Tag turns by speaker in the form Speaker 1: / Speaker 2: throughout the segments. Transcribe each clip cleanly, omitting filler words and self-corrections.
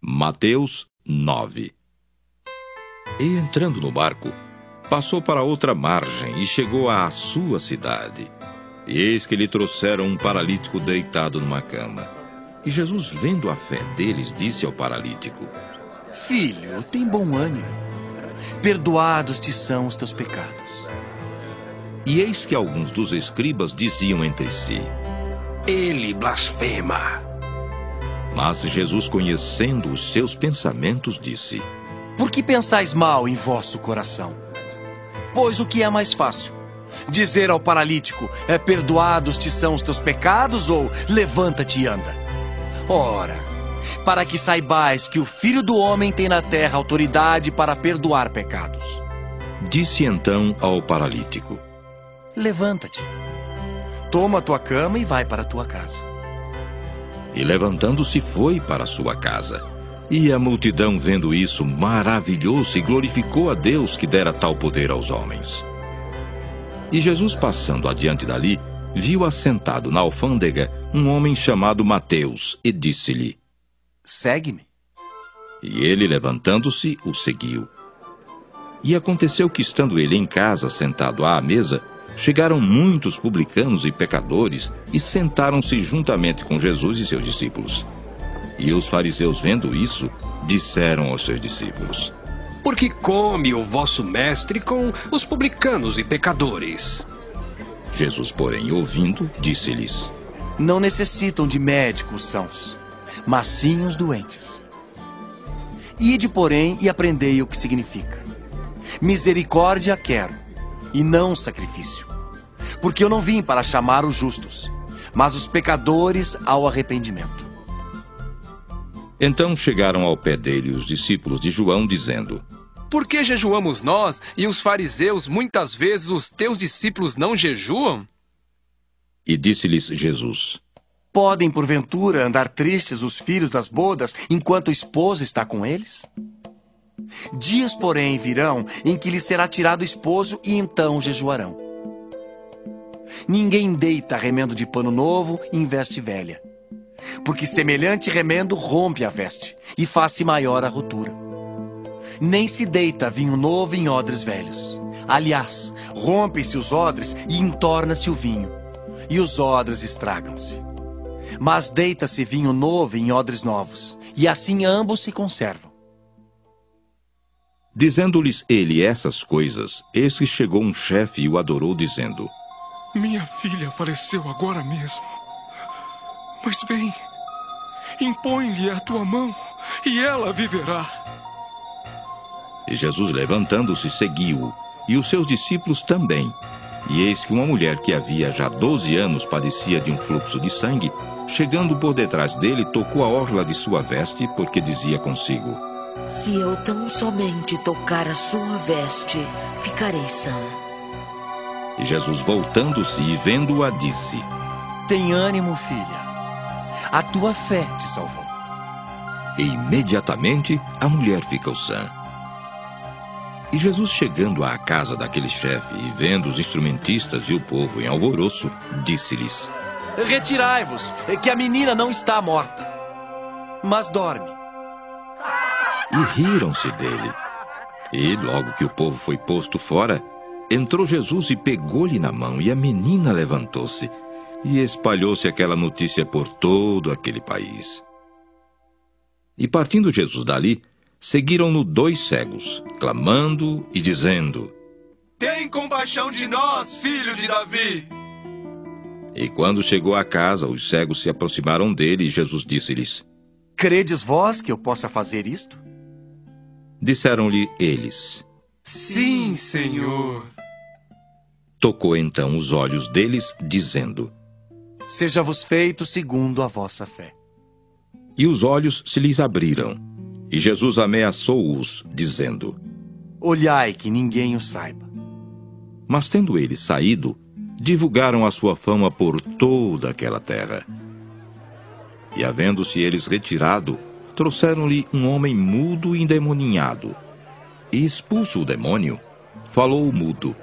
Speaker 1: Mateus 9. E entrando no barco, passou para outra margem e chegou à sua cidade. E eis que lhe trouxeram um paralítico deitado numa cama. E Jesus, vendo a fé deles, disse ao paralítico:
Speaker 2: Filho, tem bom ânimo. Perdoados te são os teus pecados.
Speaker 1: E eis que alguns dos escribas diziam entre si:
Speaker 3: Ele blasfema.
Speaker 1: Mas Jesus, conhecendo os seus pensamentos, disse:
Speaker 2: Por que pensais mal em vosso coração? Pois o que é mais fácil? Dizer ao paralítico: perdoados te são os teus pecados, ou levanta-te e anda? Ora, para que saibais que o Filho do Homem tem na terra autoridade para perdoar pecados.
Speaker 1: Disse então ao paralítico:
Speaker 2: Levanta-te, toma a tua cama e vai para a tua casa.
Speaker 1: E levantando-se foi para sua casa. E a multidão, vendo isso, maravilhou-se e glorificou a Deus que dera tal poder aos homens. E Jesus, passando adiante dali, viu assentado na alfândega um homem chamado Mateus, e disse-lhe:
Speaker 2: Segue-me.
Speaker 1: E ele, levantando-se, o seguiu. E aconteceu que, estando ele em casa, sentado à mesa, chegaram muitos publicanos e pecadores e sentaram-se juntamente com Jesus e seus discípulos. E os fariseus, vendo isso, disseram aos seus discípulos:
Speaker 3: Por que come o vosso mestre com os publicanos e pecadores?
Speaker 1: Jesus, porém, ouvindo, disse-lhes:
Speaker 2: Não necessitam de médicos sãos, mas sim os doentes. Ide, porém, e aprendei o que significa: misericórdia quero, e não sacrifício. Porque eu não vim para chamar os justos, mas os pecadores ao arrependimento.
Speaker 1: Então chegaram ao pé dele os discípulos de João, dizendo:
Speaker 4: Por que jejuamos nós e os fariseus, muitas vezes os teus discípulos não jejuam?
Speaker 1: E disse-lhes Jesus:
Speaker 2: Podem, porventura, andar tristes os filhos das bodas enquanto o esposo está com eles? Dias, porém, virão em que lhes será tirado o esposo e então jejuarão. Ninguém deita remendo de pano novo em veste velha, porque semelhante remendo rompe a veste e faz-se maior a rotura. Nem se deita vinho novo em odres velhos. Aliás, rompem-se os odres e entorna-se o vinho, e os odres estragam-se. Mas deita-se vinho novo em odres novos, e assim ambos se conservam.
Speaker 1: Dizendo-lhes ele essas coisas, eis que chegou um chefe e o adorou, dizendo:
Speaker 5: Minha filha faleceu agora mesmo. Mas vem, impõe-lhe a tua mão, e ela viverá.
Speaker 1: E Jesus, levantando-se, seguiu-o, e os seus discípulos também. E eis que uma mulher que havia já 12 anos padecia de um fluxo de sangue, chegando por detrás dele, tocou a orla de sua veste, porque dizia consigo:
Speaker 6: Se eu tão somente tocar a sua veste, ficarei sã.
Speaker 1: E Jesus, voltando-se e vendo-a, disse:
Speaker 2: Tem ânimo, filha. A tua fé te salvou.
Speaker 1: E imediatamente a mulher ficou sã. E Jesus, chegando à casa daquele chefe e vendo os instrumentistas e o povo em alvoroço, disse-lhes:
Speaker 2: Retirai-vos, que a menina não está morta, mas dorme.
Speaker 1: E riram-se dele. E logo que o povo foi posto fora, entrou Jesus e pegou-lhe na mão, e a menina levantou-se. E espalhou-se aquela notícia por todo aquele país. E partindo Jesus dali, seguiram-no 2 cegos, clamando e dizendo:
Speaker 4: Tem compaixão de nós, filho de Davi!
Speaker 1: E quando chegou à casa, os cegos se aproximaram dele, e Jesus disse-lhes:
Speaker 2: Credes vós que eu possa fazer isto?
Speaker 1: Disseram-lhe eles:
Speaker 4: Sim, Senhor!
Speaker 1: Tocou então os olhos deles, dizendo:
Speaker 2: Seja-vos feito segundo a vossa fé.
Speaker 1: E os olhos se lhes abriram. E Jesus ameaçou-os, dizendo:
Speaker 2: Olhai que ninguém o saiba.
Speaker 1: Mas tendo eles saído, divulgaram a sua fama por toda aquela terra. E havendo-se eles retirado, trouxeram-lhe um homem mudo e endemoninhado. E expulso o demônio, falou o mudo.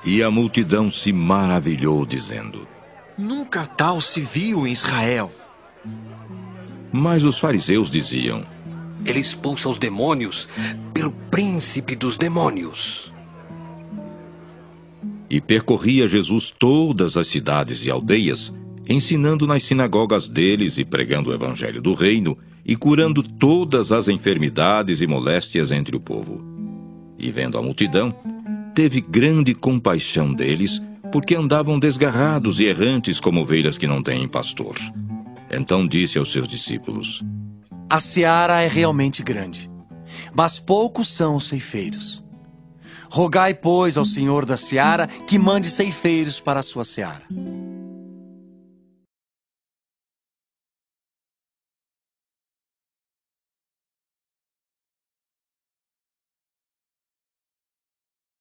Speaker 1: E a multidão se maravilhou, dizendo:
Speaker 7: Nunca tal se viu em Israel.
Speaker 1: Mas os fariseus diziam:
Speaker 3: Ele expulsa os demônios pelo príncipe dos demônios.
Speaker 1: E percorria Jesus todas as cidades e aldeias, ensinando nas sinagogas deles e pregando o evangelho do reino e curando todas as enfermidades e moléstias entre o povo. E vendo a multidão, teve grande compaixão deles, porque andavam desgarrados e errantes como ovelhas que não têm pastor. Então disse aos seus discípulos:
Speaker 2: A seara é realmente grande, mas poucos são os ceifeiros. Rogai, pois, ao Senhor da seara que mande ceifeiros para a sua seara.